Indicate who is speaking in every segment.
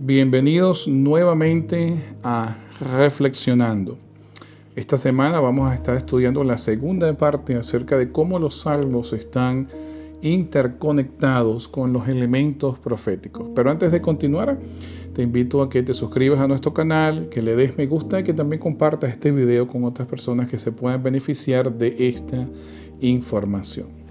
Speaker 1: Bienvenidos nuevamente a Reflexionando. Esta semana vamos a estar estudiando la segunda parte acerca de cómo los salmos están interconectados con los elementos proféticos. Pero antes de continuar, te invito a que te suscribas a nuestro canal, que le des me gusta y que también compartas este video con otras personas que se puedan beneficiar de esta información.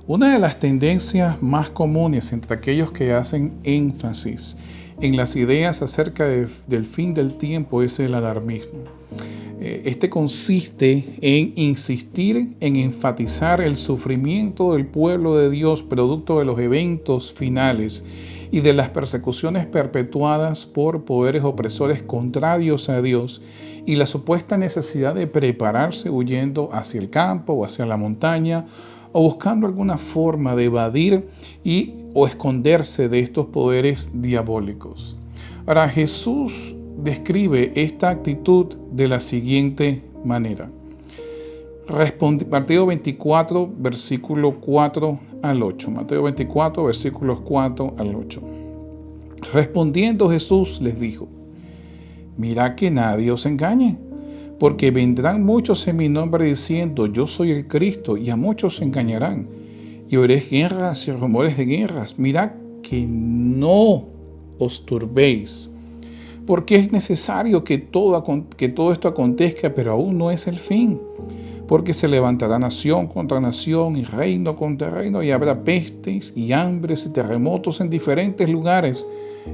Speaker 1: Una de las tendencias más comunes entre aquellos que hacen énfasis en las ideas acerca del fin del tiempo es el alarmismo. Este consiste en insistir en enfatizar el sufrimiento del pueblo de Dios producto de los eventos finales y de las persecuciones perpetuadas por poderes opresores contrarios a Dios y la supuesta necesidad de prepararse huyendo hacia el campo o hacia la montaña o buscando alguna forma de evadir o esconderse de estos poderes diabólicos. Ahora, Jesús describe esta actitud de la siguiente manera. Mateo 24, versículo 4 al 8. Mateo 24, versículos 4 al 8. Respondiendo Jesús les dijo: mirad que nadie os engañe, porque vendrán muchos en mi nombre diciendo, yo soy el Cristo, y a muchos se engañarán. Y oiréis guerras y rumores de guerras. Mirad que no os turbéis, porque es necesario que todo esto acontezca, pero aún no es el fin. Porque se levantará nación contra nación y reino contra reino, y habrá pestes y hambres y terremotos en diferentes lugares.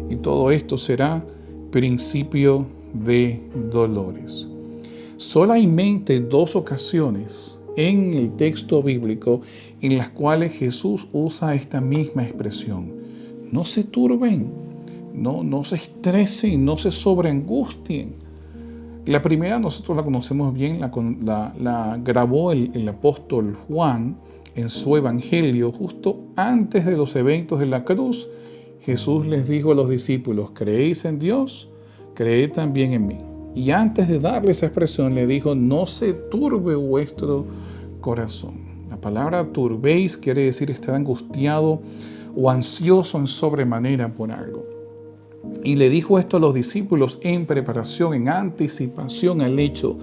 Speaker 1: Y todo esto será principio de dolores. Solamente dos ocasiones en el texto bíblico en las cuales Jesús usa esta misma expresión. No se turben, no se estresen, no se sobreangustien. La primera nosotros la conocemos bien, la grabó el apóstol Juan en su evangelio justo antes de los eventos de la cruz. Jesús les dijo a los discípulos: ¿creéis en Dios? Creed también en mí. Y antes de darle esa expresión le dijo: no se turbe vuestro corazón. La palabra turbéis quiere decir estar angustiado o ansioso en sobremanera por algo. Y le dijo esto a los discípulos en preparación, en anticipación al hecho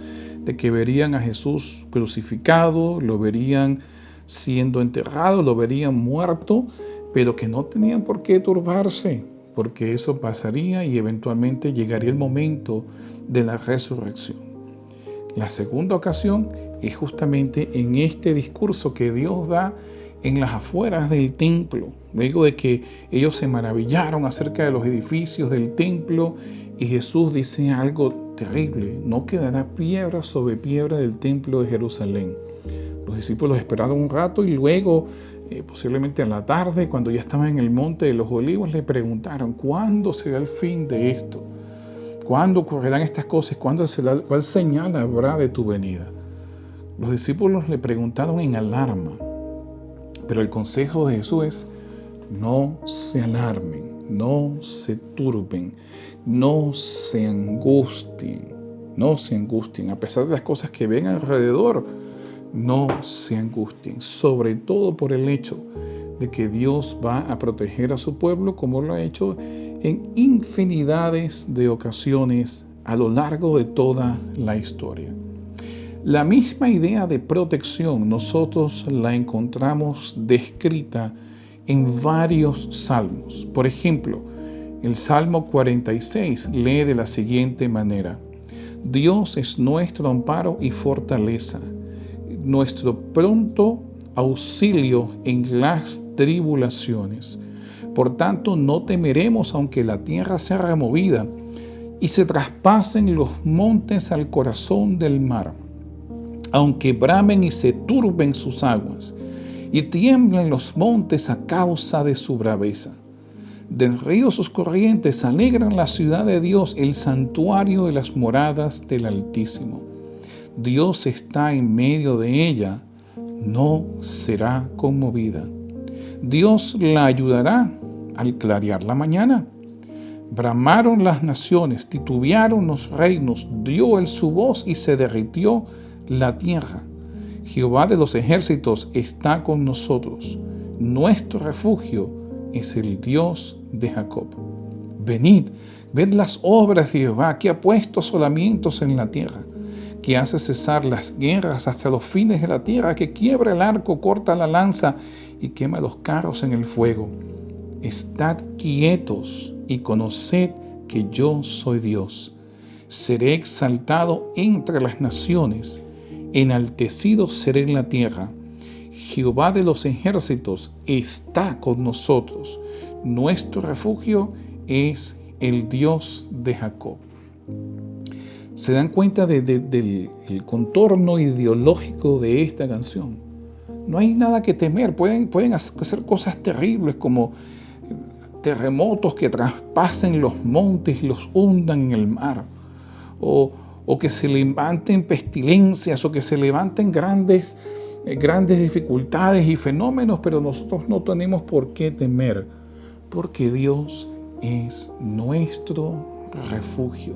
Speaker 1: de que verían a Jesús crucificado, lo verían siendo enterrado, lo verían muerto, pero que no tenían por qué turbarse, porque eso pasaría y eventualmente llegaría el momento de la resurrección. La segunda ocasión es justamente en este discurso que Dios da en las afueras del templo, luego de que ellos se maravillaron acerca de los edificios del templo, y Jesús dice algo terrible: no quedará piedra sobre piedra del templo de Jerusalén. Los discípulos esperaron un rato y luego, posiblemente en la tarde, cuando ya estaban en el monte de los olivos, le preguntaron: ¿cuándo será el fin de esto? ¿Cuándo ocurrirán estas cosas? ¿Cuál señal habrá de tu venida? Los discípulos le preguntaron en alarma, pero el consejo de Jesús es: no se alarmen, no se turben, no se angustien, a pesar de las cosas que ven alrededor. No se angustien, sobre todo por el hecho de que Dios va a proteger a su pueblo como lo ha hecho en infinidades de ocasiones a lo largo de toda la historia. La misma idea de protección nosotros la encontramos descrita en varios salmos. Por ejemplo, el Salmo 46 lee de la siguiente manera: Dios es nuestro amparo y fortaleza, nuestro pronto auxilio en las tribulaciones. Por tanto, no temeremos aunque la tierra sea removida y se traspasen los montes al corazón del mar, aunque bramen y se turben sus aguas y tiemblen los montes a causa de su braveza. Del río sus corrientes alegran la ciudad de Dios, el santuario de las moradas del Altísimo. Dios está en medio de ella, no será conmovida. Dios la ayudará al clarear la mañana. Bramaron las naciones, titubearon los reinos, dio él su voz y se derritió la tierra. Jehová de los ejércitos está con nosotros. Nuestro refugio es el Dios de Jacob. Venid, ved las obras de Jehová, que ha puesto asolamientos en la tierra, que hace cesar las guerras hasta los fines de la tierra, que quiebra el arco, corta la lanza y quema los carros en el fuego. Estad quietos y conoced que yo soy Dios. Seré exaltado entre las naciones, enaltecido seré en la tierra. Jehová de los ejércitos está con nosotros. Nuestro refugio es el Dios de Jacob. ¿Se dan cuenta del contorno ideológico de esta canción? No hay nada que temer. Pueden hacer cosas terribles como terremotos que traspasen los montes y los hundan en el mar. O que se levanten pestilencias o que se levanten grandes dificultades y fenómenos, pero nosotros no tenemos por qué temer, porque Dios es nuestro refugio.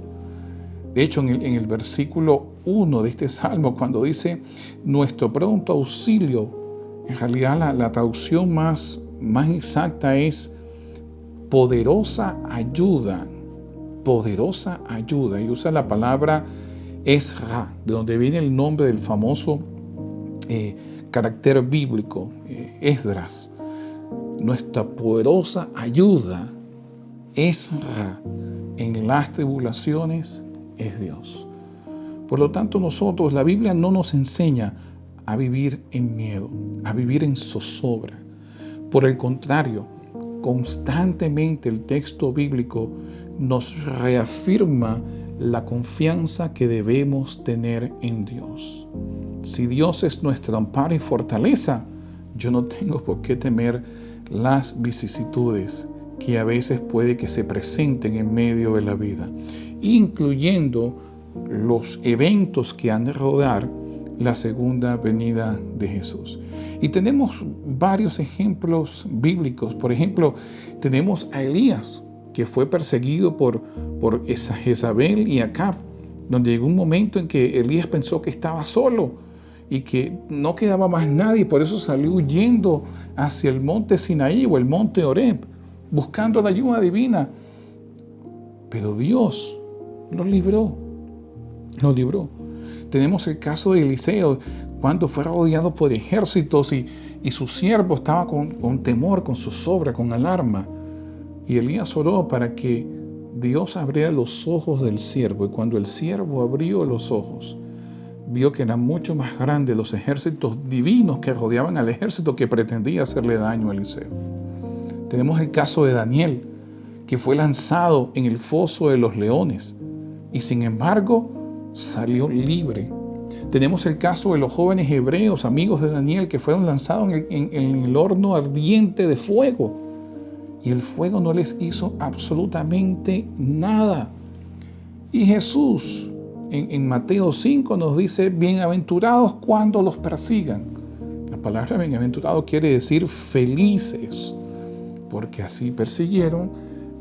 Speaker 1: De hecho, en el versículo 1 de este salmo, cuando dice nuestro pronto auxilio, en realidad la traducción más exacta es poderosa ayuda, y usa la palabra Esra, de donde viene el nombre del famoso carácter bíblico, Esdras. Nuestra poderosa ayuda, Esra, en las tribulaciones es Dios. Por lo tanto, nosotros, la Biblia no nos enseña a vivir en miedo, a vivir en zozobra. Por el contrario, constantemente el texto bíblico nos reafirma la confianza que debemos tener en Dios. Si Dios es nuestro amparo y fortaleza, yo no tengo por qué temer las vicisitudes que a veces puede que se presenten en medio de la vida, incluyendo los eventos que han de rodar la segunda venida de Jesús. Y tenemos varios ejemplos bíblicos. Por ejemplo, tenemos a Elías, que fue perseguido por Jezabel y Acab, donde llegó un momento en que Elías pensó que estaba solo y que no quedaba más nadie, por eso salió huyendo hacia el monte Sinaí o el monte Horeb, buscando la ayuda divina. Pero Dios lo libró. Tenemos el caso de Eliseo, cuando fue rodeado por ejércitos y su siervo estaba con temor, con zozobra, con alarma. Y Elías oró para que Dios abriera los ojos del siervo. Y cuando el siervo abrió los ojos, vio que eran mucho más grandes los ejércitos divinos que rodeaban al ejército que pretendía hacerle daño a Eliseo. Tenemos el caso de Daniel, que fue lanzado en el foso de los leones y sin embargo salió libre. Tenemos el caso de los jóvenes hebreos, amigos de Daniel, que fueron lanzados en el horno ardiente de fuego y el fuego no les hizo absolutamente nada. Y Jesús en Mateo 5 nos dice: bienaventurados cuando los persigan. La palabra bienaventurado quiere decir felices, porque así persiguieron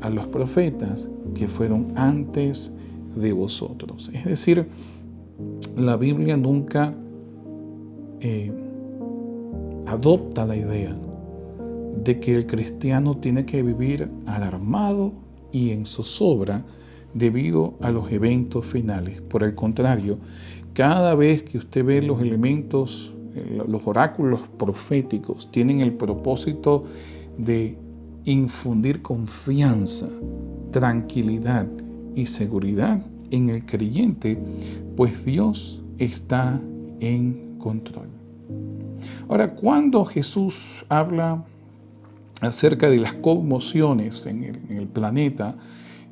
Speaker 1: a los profetas que fueron antes de vosotros. Es decir, la Biblia nunca adopta la idea de que el cristiano tiene que vivir alarmado y en zozobra debido a los eventos finales. Por el contrario, cada vez que usted ve los elementos, los oráculos proféticos tienen el propósito de infundir confianza, tranquilidad y seguridad en el creyente, pues Dios está en control. Ahora, cuando Jesús habla acerca de las conmociones en el planeta,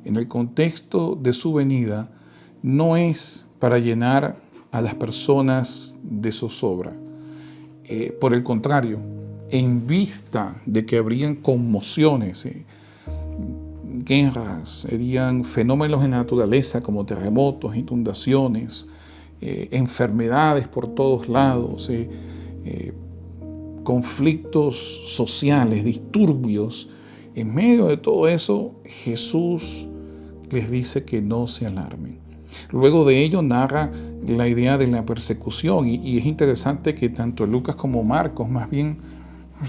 Speaker 1: en el contexto de su venida, no es para llenar a las personas de zozobra. Por el contrario, en vista de que habrían conmociones, guerras, serían fenómenos de naturaleza como terremotos, inundaciones, enfermedades por todos lados, conflictos sociales, disturbios. En medio de todo eso, Jesús les dice que no se alarmen. Luego de ello narra la idea de la persecución y es interesante que tanto Lucas como Marcos más bien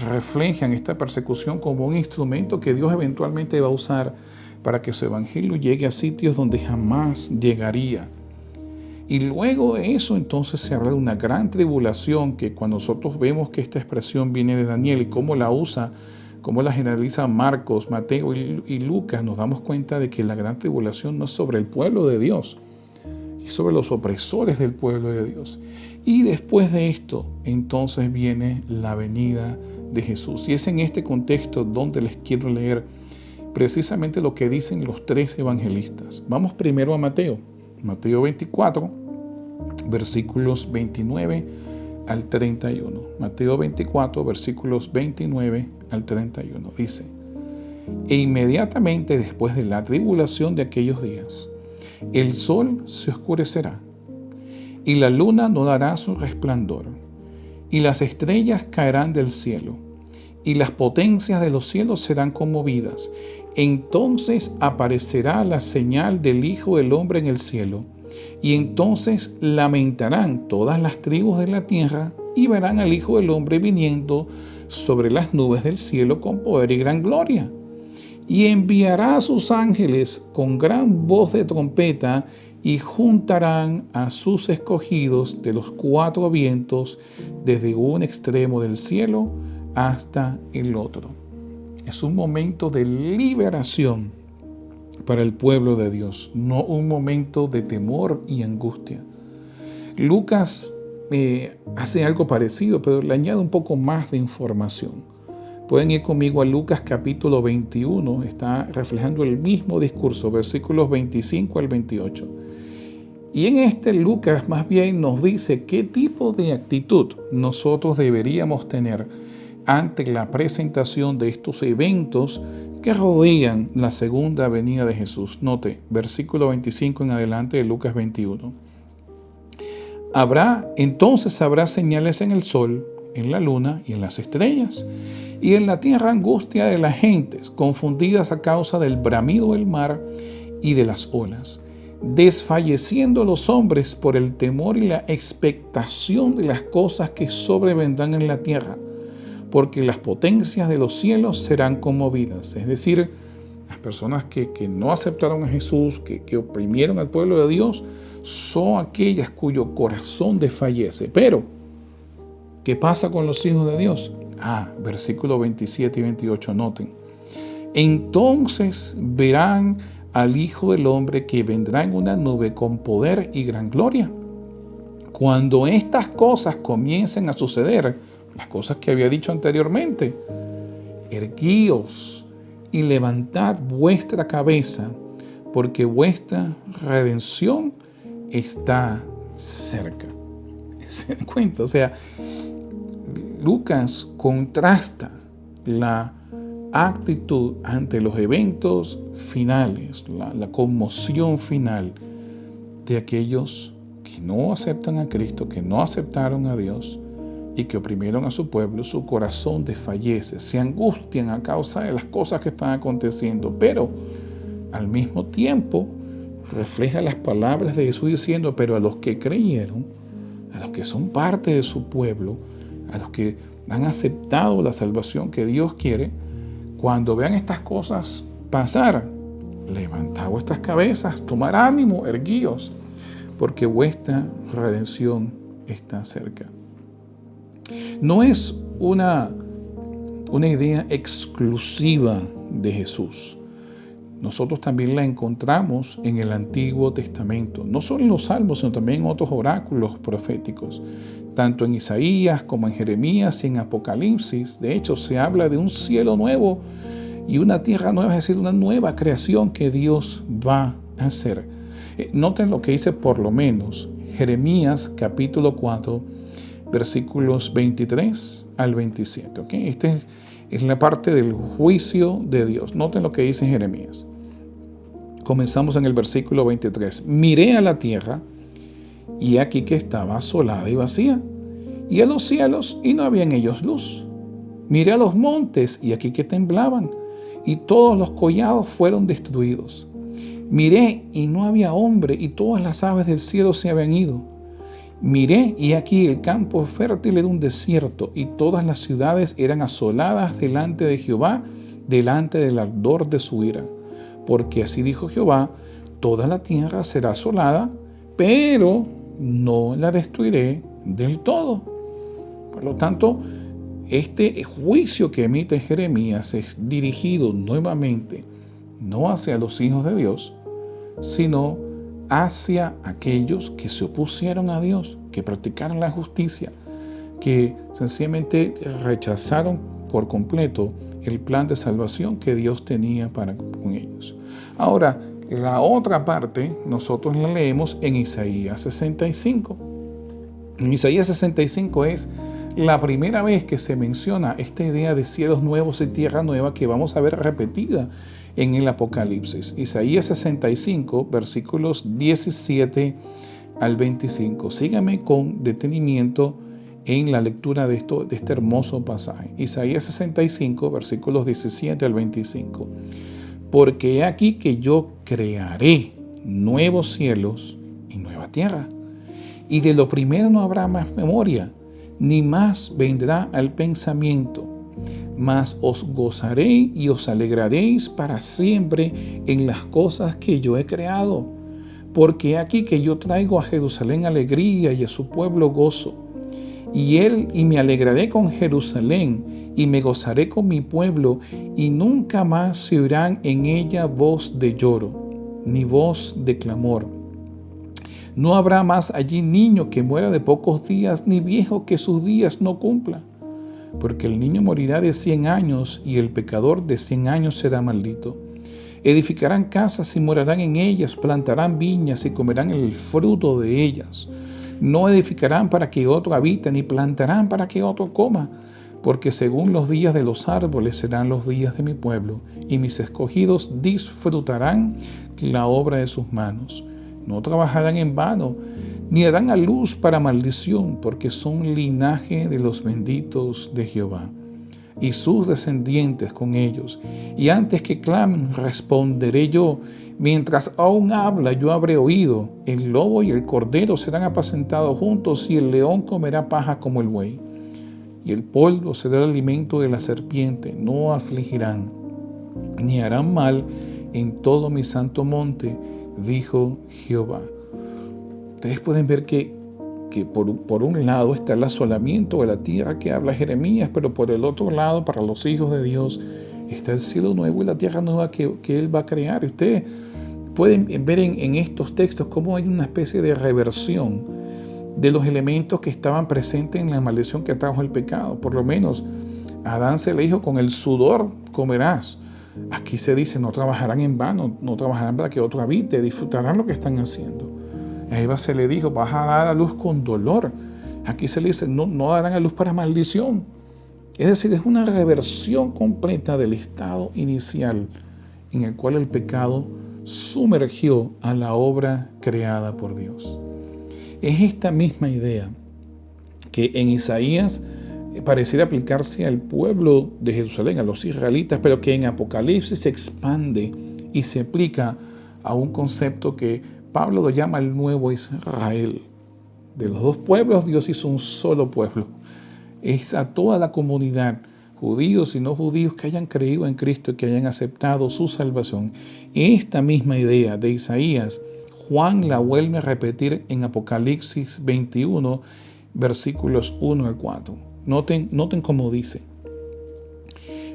Speaker 1: reflejan esta persecución como un instrumento que Dios eventualmente va a usar para que su evangelio llegue a sitios donde jamás llegaría. Y luego de eso entonces se habla de una gran tribulación, que cuando nosotros vemos que esta expresión viene de Daniel y cómo la usa, cómo la generaliza Marcos, Mateo y Lucas, nos damos cuenta de que la gran tribulación no es sobre el pueblo de Dios, es sobre los opresores del pueblo de Dios. Y después de esto entonces viene la venida de Jesús. Y es en este contexto donde les quiero leer precisamente lo que dicen los tres evangelistas. Vamos primero a Mateo 24, versículos 29 al 31. Mateo 24, versículos 29 al 31. Dice: E inmediatamente después de la tribulación de aquellos días, el sol se oscurecerá, y la luna no dará su resplandor, y las estrellas caerán del cielo, y las potencias de los cielos serán conmovidas. Entonces aparecerá la señal del Hijo del Hombre en el cielo, y entonces lamentarán todas las tribus de la tierra, y verán al Hijo del Hombre viniendo sobre las nubes del cielo con poder y gran gloria. Y enviará a sus ángeles con gran voz de trompeta, y juntarán a sus escogidos de los cuatro vientos, desde un extremo del cielo hasta el otro. Es un momento de liberación para el pueblo de Dios, no un momento de temor y angustia. Lucas hace algo parecido, pero le añade un poco más de información. Pueden ir conmigo a Lucas capítulo 21, está reflejando el mismo discurso, versículos 25 al 28. Y en este Lucas más bien nos dice qué tipo de actitud nosotros deberíamos tener ante la presentación de estos eventos que rodean la segunda venida de Jesús. Note, versículo 25 en adelante de Lucas 21. Entonces habrá señales en el sol, en la luna y en las estrellas, y en la tierra angustia de las gentes, confundidas a causa del bramido del mar y de las olas, desfalleciendo los hombres por el temor y la expectación de las cosas que sobrevendrán en la tierra, porque las potencias de los cielos serán conmovidas. Es decir, las personas que no aceptaron a Jesús, que oprimieron al pueblo de Dios, son aquellas cuyo corazón desfallece. Pero, ¿qué pasa con los hijos de Dios? Versículos 27 y 28, noten. Entonces verán al Hijo del Hombre que vendrá en una nube con poder y gran gloria. Cuando estas cosas comiencen a suceder, las cosas que había dicho anteriormente, erguíos y levantad vuestra cabeza, porque vuestra redención está cerca. ¿Se dan cuenta? O sea, Lucas contrasta la actitud ante los eventos finales, la conmoción final de aquellos que no aceptan a Cristo, que no aceptaron a Dios y que oprimieron a su pueblo. Su corazón desfallece, se angustian a causa de las cosas que están aconteciendo, pero al mismo tiempo refleja las palabras de Jesús diciendo: pero a los que creyeron, a los que son parte de su pueblo, a los que han aceptado la salvación que Dios quiere, cuando vean estas cosas pasar, levantad vuestras cabezas, tomad ánimo, erguíos, porque vuestra redención está cerca. No es una idea exclusiva de Jesús. Nosotros también la encontramos en el Antiguo Testamento, no solo en los Salmos, sino también en otros oráculos proféticos, tanto en Isaías como en Jeremías y en Apocalipsis. De hecho, se habla de un cielo nuevo y una tierra nueva, es decir, una nueva creación que Dios va a hacer. Noten lo que dice por lo menos Jeremías capítulo 4, versículos 23 al 27. ¿Okay? Esta es la parte del juicio de Dios. Noten lo que dice Jeremías. Comenzamos en el versículo 23. Miré a la tierra, y aquí que estaba asolada y vacía, y a los cielos, y no había en ellos luz. Miré a los montes, y aquí que temblaban, y todos los collados fueron destruidos. Miré, y no había hombre, y todas las aves del cielo se habían ido. Miré, y aquí el campo fértil era un desierto, y todas las ciudades eran asoladas delante de Jehová, delante del ardor de su ira. porque así dijo Jehová, toda la tierra será asolada, pero no la destruiré del todo. Por lo tanto, este juicio que emite Jeremías es dirigido nuevamente no hacia los hijos de Dios, sino hacia aquellos que se opusieron a Dios, que practicaron la justicia, que sencillamente rechazaron por completo el plan de salvación que Dios tenía para con ellos. Ahora, la otra parte nosotros la leemos en Isaías 65. En Isaías 65 es la primera vez que se menciona esta idea de cielos nuevos y tierra nueva que vamos a ver repetida en el Apocalipsis. Isaías 65, versículos 17 al 25. Sígame con detenimiento en la lectura de este hermoso pasaje. Isaías 65, versículos 17 al 25. Porque he aquí que yo crearé nuevos cielos y nueva tierra, y de lo primero no habrá más memoria, ni más vendrá al pensamiento, mas os gozaré y os alegraréis para siempre en las cosas que yo he creado. Porque aquí que yo traigo a Jerusalén alegría y a su pueblo gozo. Y me alegraré con Jerusalén y me gozaré con mi pueblo, y nunca más se oirán en ella voz de lloro, ni voz de clamor. No habrá más allí niño que muera de pocos días, ni viejo que sus días no cumpla. Porque el niño morirá de 100 años, y el pecador de 100 años será maldito. Edificarán casas y morarán en ellas, plantarán viñas y comerán el fruto de ellas. No edificarán para que otro habite, ni plantarán para que otro coma, porque según los días de los árboles serán los días de mi pueblo, y mis escogidos disfrutarán la obra de sus manos. No trabajarán en vano, ni darán a luz para maldición, porque son linaje de los benditos de Jehová, y sus descendientes con ellos. Y antes que clamen, responderé yo. Mientras aún habla, yo habré oído. El lobo y el cordero serán apacentados juntos, y el león comerá paja como el buey. Y el polvo será el alimento de la serpiente. No afligirán, ni harán mal en todo mi santo monte, dijo Jehová. Ustedes pueden ver que por un lado está el asolamiento de la tierra que habla Jeremías, pero por el otro lado, para los hijos de Dios, está el cielo nuevo y la tierra nueva que Él va a crear. Y ustedes pueden ver en estos textos cómo hay una especie de reversión de los elementos que estaban presentes en la maldición que trajo el pecado. Por lo menos a Adán se le dijo, con el sudor comerás. Aquí se dice, no trabajarán en vano, no trabajarán para que otro habite, disfrutarán lo que están haciendo. A Eva se le dijo, vas a dar a luz con dolor. Aquí se le dice, no darán a luz para maldición. Es decir, es una reversión completa del estado inicial en el cual el pecado sumergió a la obra creada por Dios. Es esta misma idea que en Isaías pareciera aplicarse al pueblo de Jerusalén, a los israelitas, pero que en Apocalipsis se expande y se aplica a un concepto que Pablo lo llama el nuevo Israel. De los dos pueblos, Dios hizo un solo pueblo. Es a toda la comunidad, judíos y no judíos, que hayan creído en Cristo y que hayan aceptado su salvación. Esta misma idea de Isaías, Juan la vuelve a repetir en Apocalipsis 21, versículos 1 al 4. Noten cómo dice: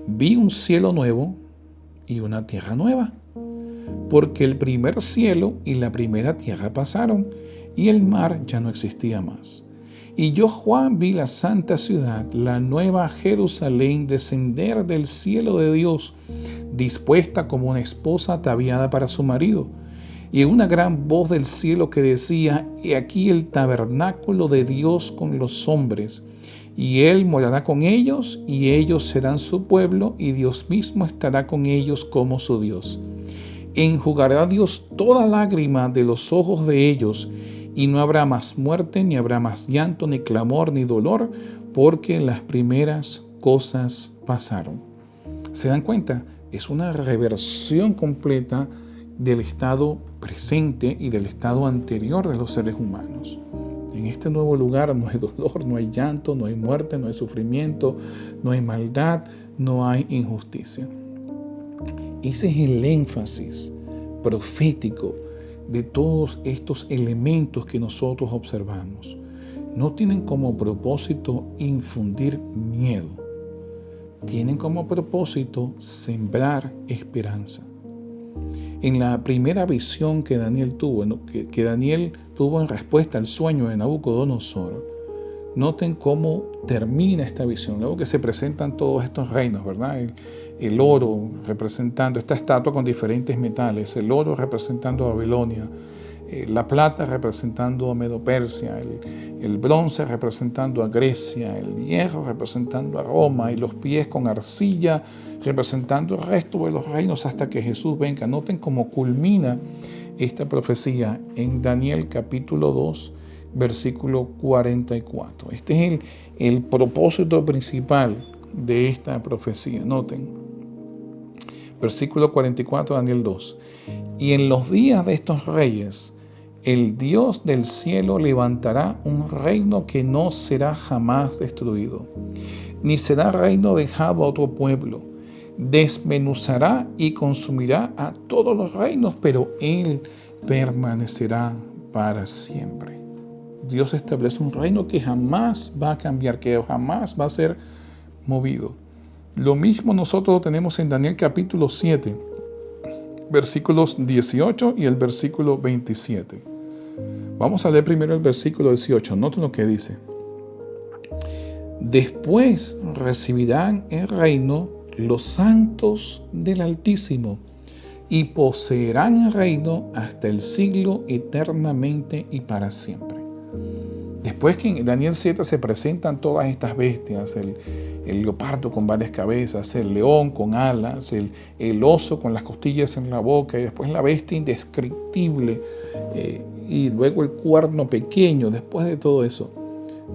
Speaker 1: vi un cielo nuevo y una tierra nueva, porque el primer cielo y la primera tierra pasaron, y el mar ya no existía más. Y yo, Juan, vi la santa ciudad, la nueva Jerusalén, descender del cielo de Dios, dispuesta como una esposa ataviada para su marido. Y una gran voz del cielo que decía: he aquí el tabernáculo de Dios con los hombres, y Él morará con ellos, y ellos serán su pueblo, y Dios mismo estará con ellos como su Dios. Enjugará Dios toda lágrima de los ojos de ellos, y no habrá más muerte, ni habrá más llanto, ni clamor, ni dolor, porque las primeras cosas pasaron. ¿Se dan cuenta? Es una reversión completa del estado presente y del estado anterior de los seres humanos. En este nuevo lugar no hay dolor, no hay llanto, no hay muerte, no hay sufrimiento, no hay maldad, no hay injusticia. Ese es el énfasis profético de todos estos elementos que nosotros observamos. No tienen como propósito infundir miedo. Tienen como propósito sembrar esperanza. En la primera visión que Daniel tuvo, que Daniel tuvo en respuesta al sueño de Nabucodonosor, noten cómo termina esta visión. Luego que se presentan todos estos reinos, ¿verdad? El oro representando esta estatua con diferentes metales, el oro representando a Babilonia, la plata representando a Medo-Persia, el bronce representando a Grecia, el hierro representando a Roma y los pies con arcilla representando el resto de los reinos hasta que Jesús venga. Noten cómo culmina esta profecía en Daniel capítulo 2, versículo 44. Este es el propósito principal de esta profecía. Noten, versículo 44, Daniel 2. Y en los días de estos reyes, el Dios del cielo levantará un reino que no será jamás destruido, ni será reino dejado a otro pueblo. Desmenuzará y consumirá a todos los reinos, pero Él permanecerá para siempre. Dios establece un reino que jamás va a cambiar, que jamás va a ser movido. Lo mismo nosotros lo tenemos en Daniel capítulo 7, versículos 18 y el versículo 27. Vamos a leer primero el versículo 18. Noten lo que dice. Después recibirán el reino los santos del Altísimo y poseerán el reino hasta el siglo eternamente y para siempre. Después que en Daniel 7 se presentan todas estas bestias, el leopardo con varias cabezas, el león con alas, el oso con las costillas en la boca, y después la bestia indescriptible, y luego el cuerno pequeño. Después de todo eso,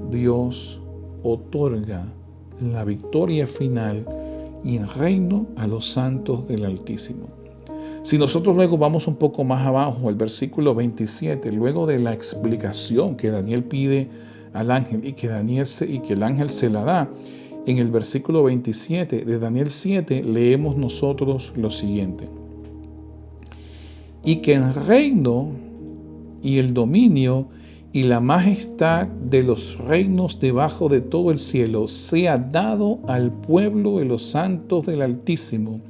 Speaker 1: Dios otorga la victoria final y el reino a los santos del Altísimo. Si nosotros luego vamos un poco más abajo, el versículo 27, luego de la explicación que Daniel pide al ángel y que el ángel se la da, en el versículo 27 de Daniel 7 leemos nosotros lo siguiente. Y que el reino y el dominio y la majestad de los reinos debajo de todo el cielo sea dado al pueblo de los santos del Altísimo,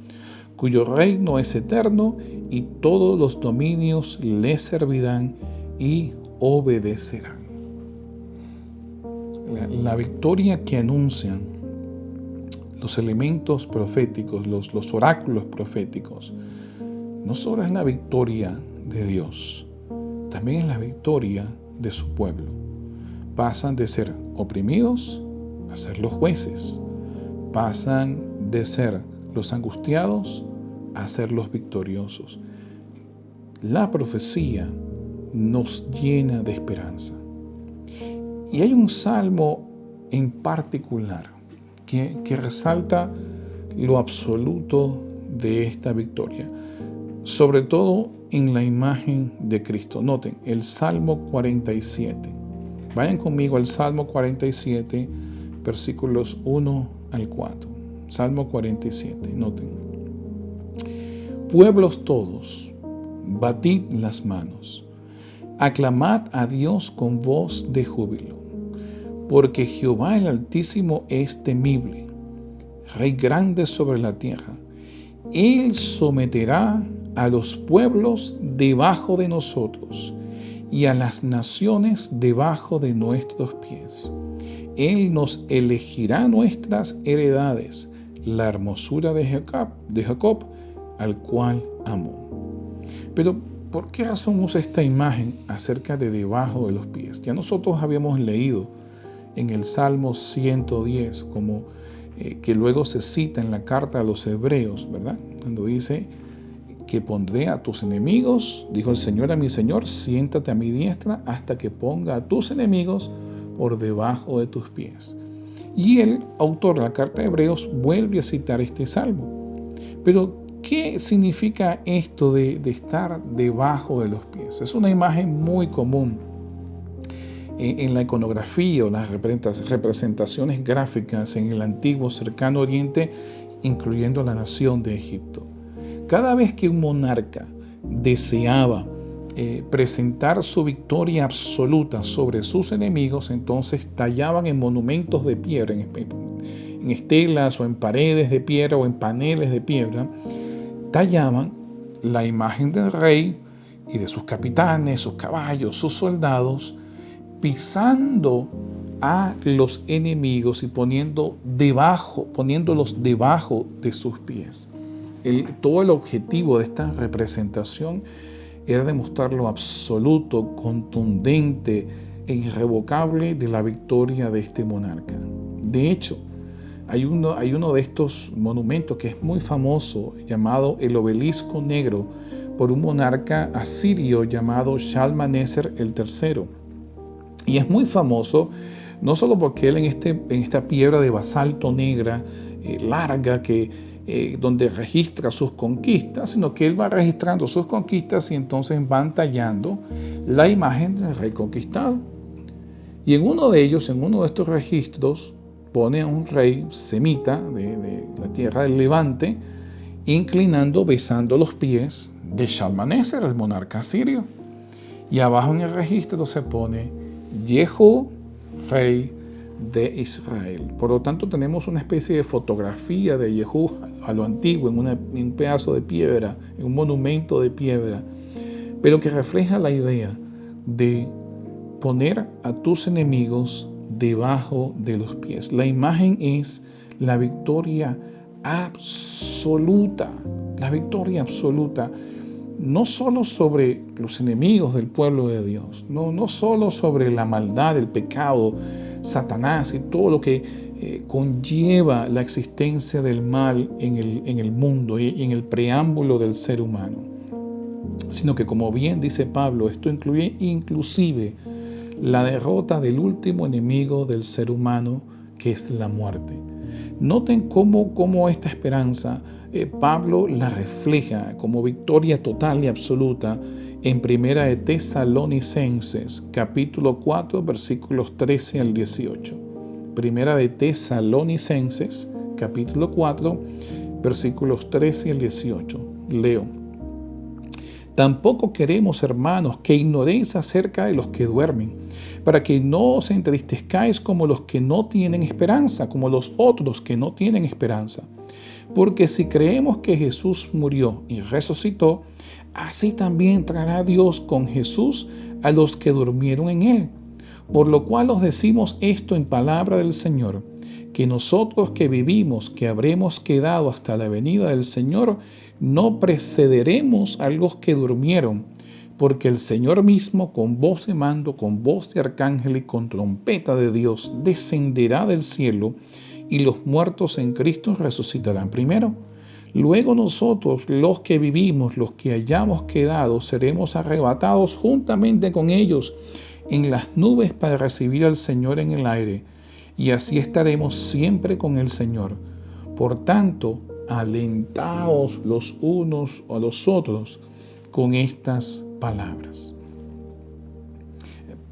Speaker 1: cuyo reino es eterno, y todos los dominios le servirán y obedecerán. La victoria que anuncian los elementos proféticos, los oráculos proféticos, no solo es la victoria de Dios, también es la victoria de su pueblo. Pasan de ser oprimidos a ser los jueces. Pasan de ser los angustiados a ser los victoriosos. La profecía nos llena de esperanza. Y hay un salmo en particular que resalta lo absoluto de esta victoria, sobre todo en la imagen de Cristo. Noten, el Salmo 47. Vayan conmigo al Salmo 47, versículos 1 al 4. Salmo 47, noten. Pueblos todos, batid las manos, aclamad a Dios con voz de júbilo, porque Jehová el Altísimo es temible, Rey grande sobre la tierra. Él someterá a los pueblos debajo de nosotros y a las naciones debajo de nuestros pies. Él nos elegirá nuestras heredades, la hermosura de Jacob, al cual amó. Pero, ¿por qué razón usa esta imagen acerca de debajo de los pies? Ya nosotros habíamos leído en el Salmo 110, como que luego se cita en la carta a los Hebreos, ¿verdad? Cuando dice que pondré a tus enemigos, dijo el Señor a mi Señor, siéntate a mi diestra hasta que ponga a tus enemigos por debajo de tus pies. Y el autor de la carta de Hebreos vuelve a citar este salmo. Pero, ¿qué significa esto de estar debajo de los pies? Es una imagen muy común en la iconografía o las representaciones gráficas en el antiguo cercano oriente, incluyendo la nación de Egipto. cada vez que un monarca deseaba presentar su victoria absoluta sobre sus enemigos, entonces tallaban en monumentos de piedra, en estelas o en paredes de piedra o en paneles de piedra, tallaban la imagen del rey y de sus capitanes, sus caballos, sus soldados, pisando a los enemigos y poniéndolos debajo de sus pies. Todo el objetivo de esta representación era demostrar lo absoluto, contundente e irrevocable de la victoria de este monarca. De hecho, hay uno de estos monumentos que es muy famoso, llamado el Obelisco Negro, por un monarca asirio llamado Shalmaneser el III. Y es muy famoso no solo porque él en esta piedra de basalto negra larga donde registra sus conquistas, sino que él va registrando sus conquistas y entonces van tallando la imagen del rey conquistado. Y en uno de estos registros, pone a un rey semita de la tierra del Levante, inclinando, besando los pies de Shalmaneser, el monarca asirio. Y abajo en el registro se pone Jehu, rey de Israel. Por lo tanto, tenemos una especie de fotografía de Jehu a lo antiguo, en un pedazo de piedra, en un monumento de piedra, pero que refleja la idea de poner a tus enemigos debajo de los pies. La imagen es la victoria absoluta, no solo sobre los enemigos del pueblo de Dios, no solo sobre la maldad, el pecado, Satanás y todo lo que conlleva la existencia del mal en el mundo y en el preámbulo del ser humano, sino que, como bien dice Pablo, esto incluye inclusive la derrota del último enemigo del ser humano, que es la muerte. Noten cómo esta esperanza Pablo la refleja como victoria total y absoluta en Primera de Tesalonicenses, capítulo 4, versículos 13 al 18. Primera de Tesalonicenses, capítulo 4, versículos 13 al 18. Leo. Tampoco queremos, hermanos, que ignoréis acerca de los que duermen, para que no os entristezcáis como los que no tienen esperanza, como los otros que no tienen esperanza. Porque si creemos que Jesús murió y resucitó, así también traerá Dios con Jesús a los que durmieron en él. Por lo cual os decimos esto en palabra del Señor, que nosotros que vivimos, que habremos quedado hasta la venida del Señor, no precederemos a los que durmieron, porque el Señor mismo, con voz de mando, con voz de arcángel y con trompeta de Dios, descenderá del cielo, y los muertos en Cristo resucitarán primero. Luego nosotros, los que vivimos, los que hayamos quedado, seremos arrebatados juntamente con ellos en las nubes para recibir al Señor en el aire, y así estaremos siempre con el Señor. Por tanto, alentaos los unos a los otros con estas palabras.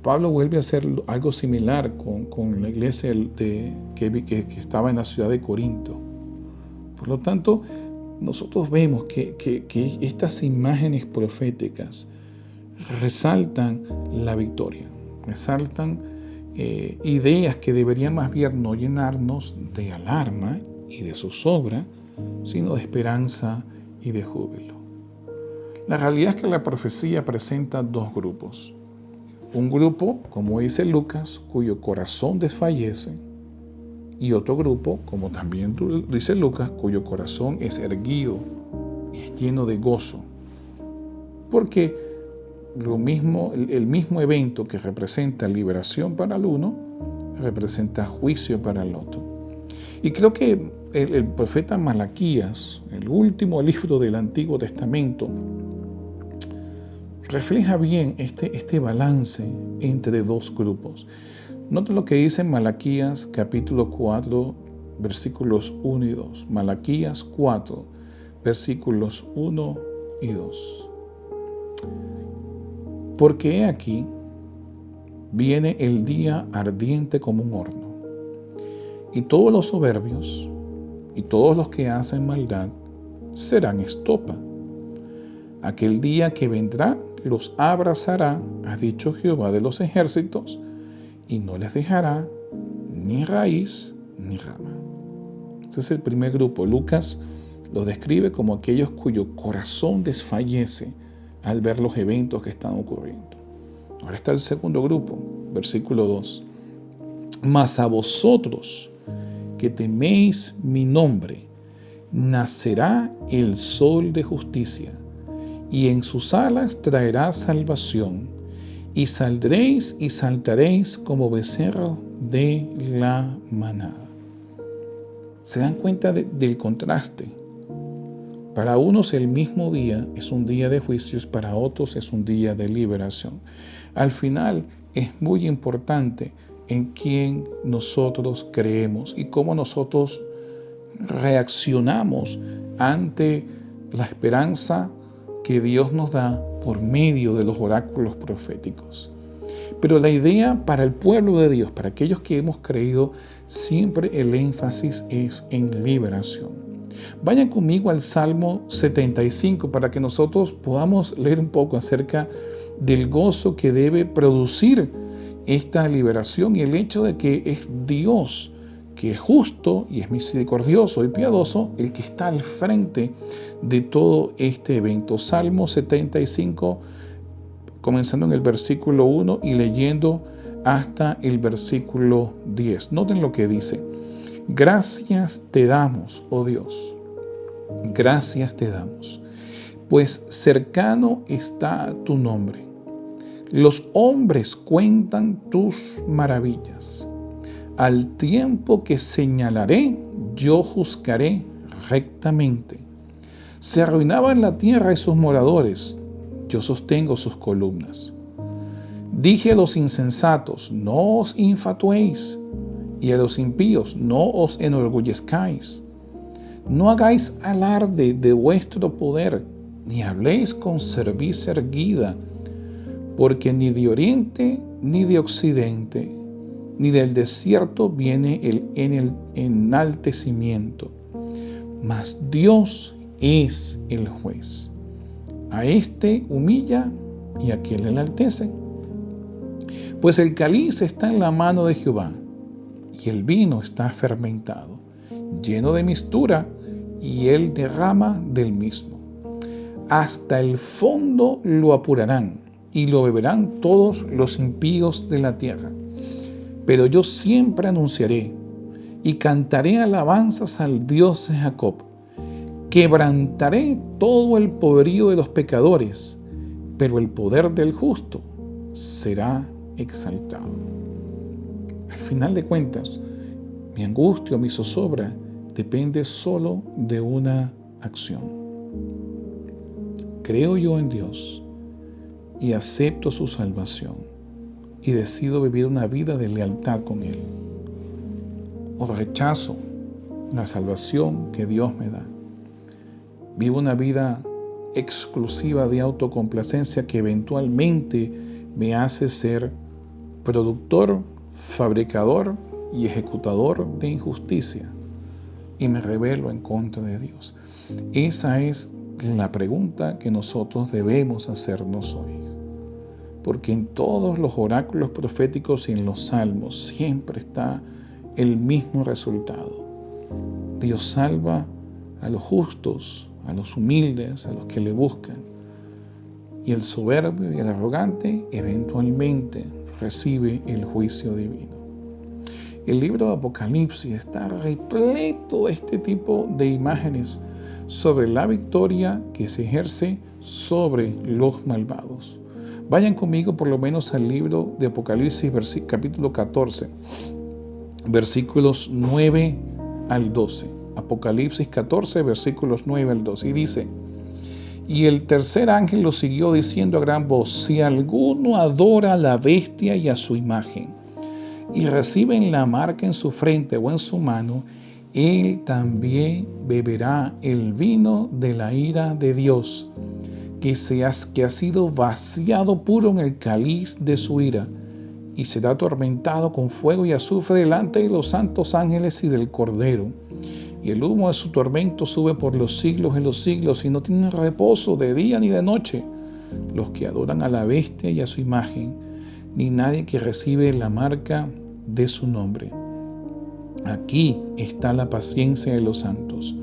Speaker 1: Pablo vuelve a hacer algo similar con la iglesia que estaba en la ciudad de Corinto. Por lo tanto, nosotros vemos que estas imágenes proféticas resaltan la victoria, resaltan ideas que deberían más bien no llenarnos de alarma y de zozobra, sino de esperanza y de júbilo. La realidad es que la profecía presenta dos grupos. Un grupo, como dice Lucas, cuyo corazón desfallece, y otro grupo, como también dice Lucas, cuyo corazón es erguido y es lleno de gozo. Porque el mismo evento que representa liberación para el uno, representa juicio para el otro. Y creo que el profeta Malaquías, el último libro del Antiguo Testamento, refleja bien este balance entre dos grupos. Nota lo que dice en Malaquías capítulo 4, versículos 1 y 2. Malaquías 4, versículos 1 y 2. Porque he aquí, viene el día ardiente como un horno, y todos los soberbios y todos los que hacen maldad serán estopa, Aquel día que vendrá los abrazará, ha dicho Jehová de los ejércitos, y no les dejará ni raíz ni rama. Ese es el primer grupo. Lucas lo describe como aquellos cuyo corazón desfallece al ver los eventos que están ocurriendo. Ahora está el segundo grupo, versículo 2. Mas a vosotros que teméis mi nombre, nacerá el sol de justicia, y en sus alas traerá salvación, y saldréis y saltaréis como becerro de la manada. ¿Se dan cuenta del contraste? Para unos el mismo día es un día de juicios, para otros es un día de liberación. Al final es muy importante en quién nosotros creemos y cómo nosotros reaccionamos ante la esperanza que Dios nos da por medio de los oráculos proféticos. Pero la idea para el pueblo de Dios, para aquellos que hemos creído, siempre el énfasis es en liberación. Vayan conmigo al Salmo 75 para que nosotros podamos leer un poco acerca del gozo que debe producir esta liberación y el hecho de que es Dios, que es justo y es misericordioso y piadoso, el que está al frente de todo este evento. Salmo 75, comenzando en el versículo 1 y leyendo hasta el versículo 10. Noten lo que dice. Gracias te damos, oh Dios, gracias te damos, pues cercano está tu nombre. Los hombres cuentan tus maravillas. Al tiempo que señalaré, yo juzgaré rectamente. Se arruinaban la tierra y sus moradores, yo sostengo sus columnas. Dije a los insensatos, no os infatuéis, y a los impíos, no os enorgullezcáis. No hagáis alarde de vuestro poder, ni habléis con cerviz erguida, porque ni de oriente, ni de occidente, ni del desierto viene el enaltecimiento, mas Dios es el juez. A este humilla y a aquel enaltece. Pues el cáliz está en la mano de Jehová, y el vino está fermentado, lleno de mistura, y él derrama del mismo. Hasta el fondo lo apurarán, y lo beberán todos los impíos de la tierra. Pero yo siempre anunciaré, y cantaré alabanzas al Dios de Jacob. Quebrantaré todo el poderío de los pecadores, pero el poder del justo será exaltado. Al final de cuentas, mi angustia o mi zozobra depende solo de una acción. Creo yo en Dios y acepto su salvación y decido vivir una vida de lealtad con Él. O rechazo la salvación que Dios me da. Vivo una vida exclusiva de autocomplacencia que eventualmente me hace ser productor, fabricador y ejecutador de injusticia y me rebelo en contra de Dios. Esa es la pregunta que nosotros debemos hacernos hoy. Porque en todos los oráculos proféticos y en los salmos siempre está el mismo resultado. Dios salva a los justos, a los humildes, a los que le buscan. Y el soberbio y el arrogante eventualmente recibe el juicio divino. El libro de Apocalipsis está repleto de este tipo de imágenes sobre la victoria que se ejerce sobre los malvados. Vayan conmigo por lo menos al libro de Apocalipsis, capítulo 14, versículos 9 al 12. Apocalipsis 14, versículos 9 al 12. Y dice: y el tercer ángel lo siguió diciendo a gran voz: si alguno adora a la bestia y a su imagen, y recibe la marca en su frente o en su mano, él también beberá el vino de la ira de Dios, que ha sido vaciado puro en el cáliz de su ira, y será atormentado con fuego y azufre delante de los santos ángeles y del Cordero. y el humo de su tormento sube por los siglos de los siglos, y no tienen reposo de día ni de noche los que adoran a la bestia y a su imagen, ni nadie que recibe la marca de su nombre. Aquí está la paciencia de los santos,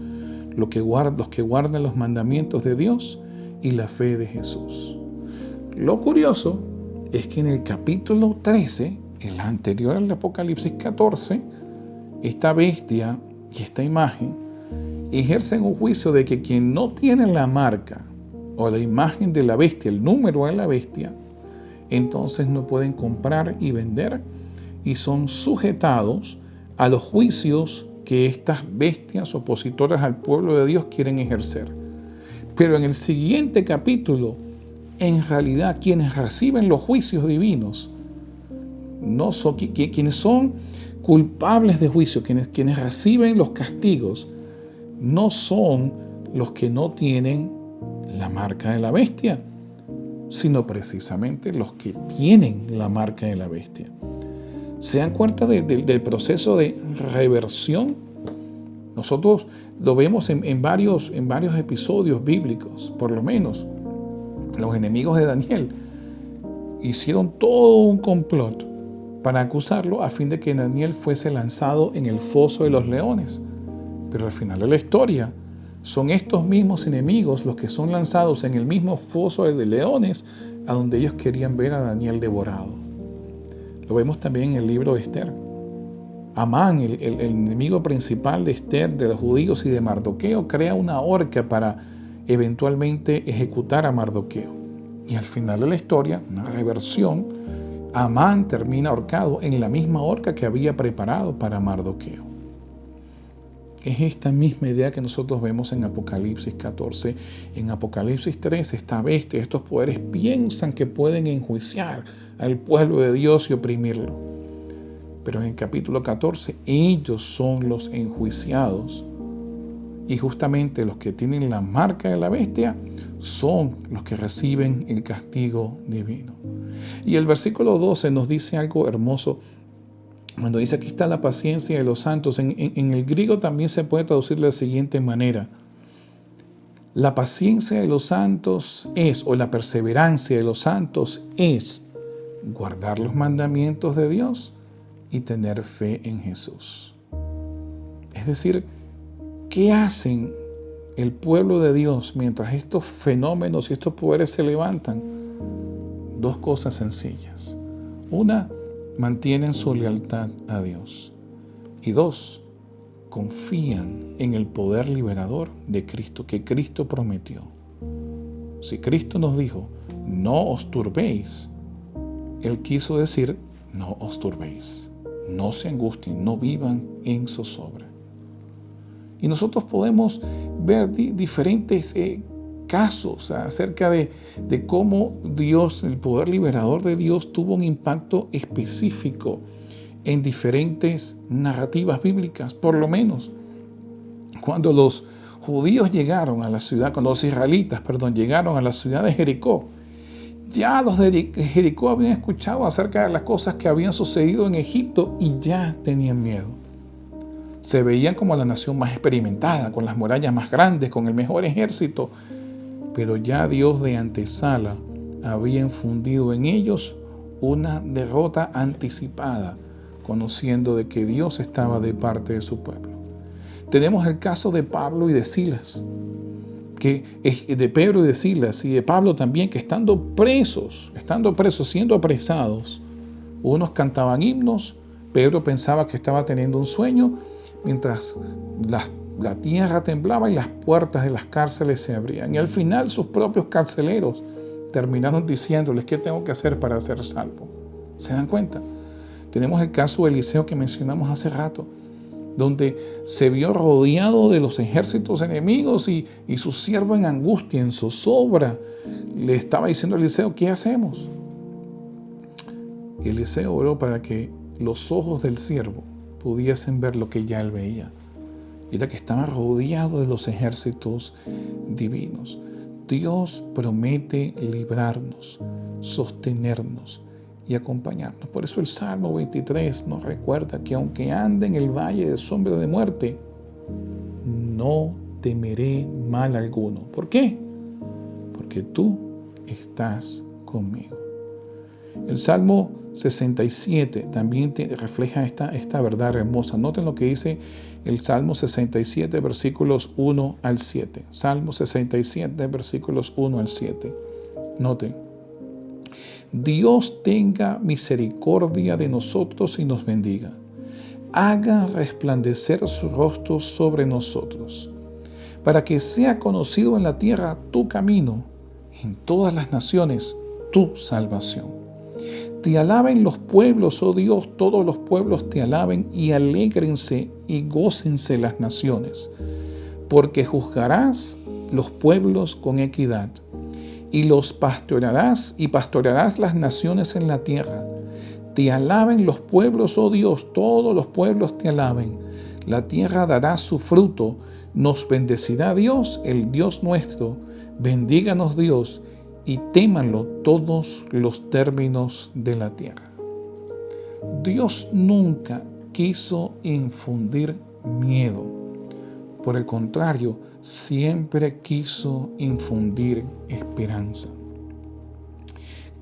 Speaker 1: los que guardan los mandamientos de Dios y la fe de Jesús. Lo curioso es que en el capítulo 13, el anterior al Apocalipsis 14, esta bestia y esta imagen ejercen un juicio de que quien no tiene la marca o la imagen de la bestia, el número de la bestia, entonces no pueden comprar y vender y son sujetados a los juicios que estas bestias opositoras al pueblo de Dios quieren ejercer. Pero en el siguiente capítulo, en realidad quienes reciben los juicios divinos, no son quienes son culpables de juicio, quienes reciben los castigos, no son los que no tienen la marca de la bestia, sino precisamente los que tienen la marca de la bestia. ¿Se dan cuenta del proceso de reversión? Nosotros lo vemos en varios episodios bíblicos, por lo menos. Los enemigos de Daniel hicieron todo un complot para acusarlo a fin de que Daniel fuese lanzado en el foso de los leones. Pero al final de la historia, son estos mismos enemigos los que son lanzados en el mismo foso de leones a donde ellos querían ver a Daniel devorado. Lo vemos también en el libro de Esther. Amán, el enemigo principal de Esther, de los judíos y de Mardoqueo, crea una horca para eventualmente ejecutar a Mardoqueo. Y al final de la historia, una reversión, Amán termina ahorcado en la misma horca que había preparado para Mardoqueo. Es esta misma idea que nosotros vemos en Apocalipsis 14. En Apocalipsis 13, esta bestia, estos poderes piensan que pueden enjuiciar al pueblo de Dios y oprimirlo. Pero en el capítulo 14, ellos son los enjuiciados. Y justamente los que tienen la marca de la bestia son los que reciben el castigo divino. Y el versículo 12 nos dice algo hermoso. Cuando dice aquí está la paciencia de los santos, en el griego también se puede traducir de la siguiente manera. La paciencia de los santos es, o la perseverancia de los santos es, guardar los mandamientos de Dios y tener fe en Jesús. Es decir, ¿qué hacen el pueblo de Dios mientras estos fenómenos y estos poderes se levantan? Dos cosas sencillas. Una, mantienen su lealtad a Dios. Y dos, confían en el poder liberador de Cristo, que Cristo prometió. Si Cristo nos dijo, no os turbéis, Él quiso decir, no os turbéis, no se angustien, no vivan en zozobra. Y nosotros podemos ver diferentes casos acerca de cómo Dios, el poder liberador de Dios, tuvo un impacto específico en diferentes narrativas bíblicas. Por lo menos, cuando los judíos llegaron a la ciudad, cuando los israelitas, llegaron a la ciudad de Jericó, ya los de Jericó habían escuchado acerca de las cosas que habían sucedido en Egipto y ya tenían miedo. Se veían como la nación más experimentada, con las murallas más grandes, con el mejor ejército, pero ya Dios de antesala había infundido en ellos una derrota anticipada, conociendo de que Dios estaba de parte de su pueblo. Tenemos el caso de Pablo y de Silas, de Pedro y de Silas, y de Pablo también, que estando presos, siendo apresados, unos cantaban himnos, Pedro pensaba que estaba teniendo un sueño, mientras la tierra temblaba y las puertas de las cárceles se abrían. Y al final sus propios carceleros terminaron diciéndoles qué tengo que hacer para ser salvo. ¿Se dan cuenta? Tenemos el caso de Eliseo que mencionamos hace rato, donde se vio rodeado de los ejércitos enemigos y su siervo en angustia, en zozobra, le estaba diciendo a Eliseo, ¿qué hacemos? Y Eliseo oró para que los ojos del siervo pudiesen ver lo que ya él veía. Era que estaba rodeado de los ejércitos divinos. Dios promete librarnos, sostenernos y acompañarnos. Por eso el Salmo 23 nos recuerda que aunque ande en el valle de sombra de muerte, no temeré mal alguno. ¿Por qué? Porque tú estás conmigo. El Salmo 67 también refleja esta verdad hermosa. Noten lo que dice el Salmo 67, versículos 1 al 7. Salmo 67, versículos 1 al 7. Noten. Dios tenga misericordia de nosotros y nos bendiga. Haga resplandecer su rostro sobre nosotros, para que sea conocido en la tierra tu camino, en todas las naciones tu salvación. Te alaben los pueblos, oh Dios, todos los pueblos te alaben y alégrense y gócense las naciones, porque juzgarás los pueblos con equidad y los pastorearás las naciones en la tierra. Te alaben los pueblos, oh Dios, todos los pueblos te alaben. La tierra dará su fruto, nos bendecirá Dios, el Dios nuestro. Bendíganos Dios y témanlo todos los términos de la tierra. Dios nunca quiso infundir miedo. Por el contrario, siempre quiso infundir esperanza.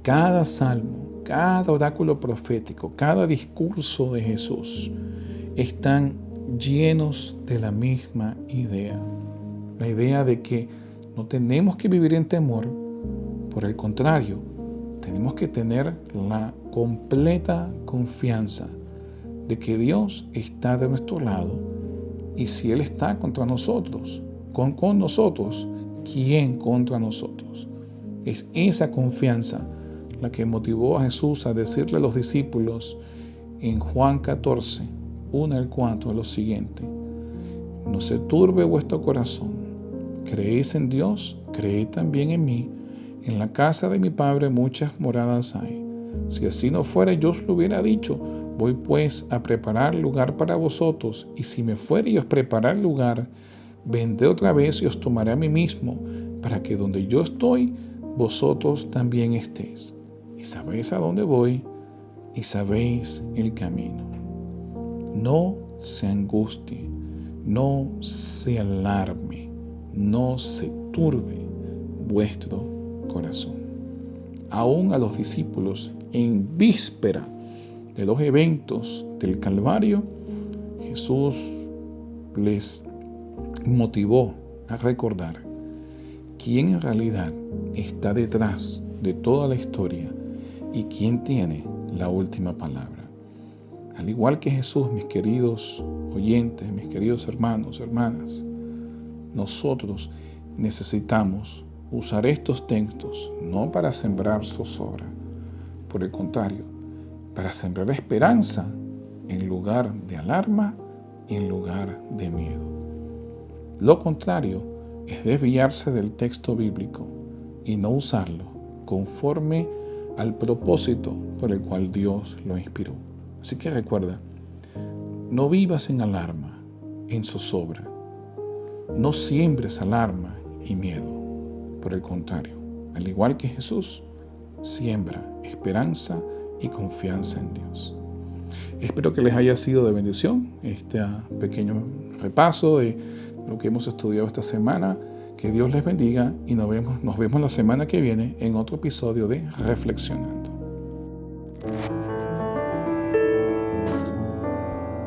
Speaker 1: Cada salmo, cada oráculo profético, cada discurso de Jesús están llenos de la misma idea. La idea de que no tenemos que vivir en temor. Por el contrario, tenemos que tener la completa confianza de que Dios está de nuestro lado, y si Él está contra nosotros, con nosotros, ¿quién contra nosotros? Es esa confianza la que motivó a Jesús a decirle a los discípulos en Juan 14, 1 al 4, lo siguiente: no se turbe vuestro corazón, creéis en Dios, creed también en mí. En la casa de mi Padre muchas moradas hay. Si así no fuera, yo os lo hubiera dicho. Voy pues a preparar lugar para vosotros, y si me fuere y os preparar lugar, vendré otra vez y os tomaré a mí mismo, para que donde yo estoy, vosotros también estéis. Y sabéis a dónde voy, y sabéis el camino. No se angustie, no se alarme, no se turbe vuestro corazón. Aún a los discípulos, en víspera de los eventos del Calvario, Jesús les motivó a recordar quién en realidad está detrás de toda la historia y quién tiene la última palabra. Al igual que Jesús, mis queridos oyentes, mis queridos hermanos, hermanas, nosotros necesitamos usar estos textos no para sembrar zozobra, por el contrario, para sembrar esperanza en lugar de alarma y en lugar de miedo. Lo contrario es desviarse del texto bíblico y no usarlo conforme al propósito por el cual Dios lo inspiró. Así que recuerda, no vivas en alarma, en zozobra. No siembres alarma y miedo. Por el contrario, al igual que Jesús, siembra esperanza y confianza en Dios. Espero que les haya sido de bendición este pequeño repaso de lo que hemos estudiado esta semana. Que Dios les bendiga y nos vemos la semana que viene en otro episodio de Reflexionando.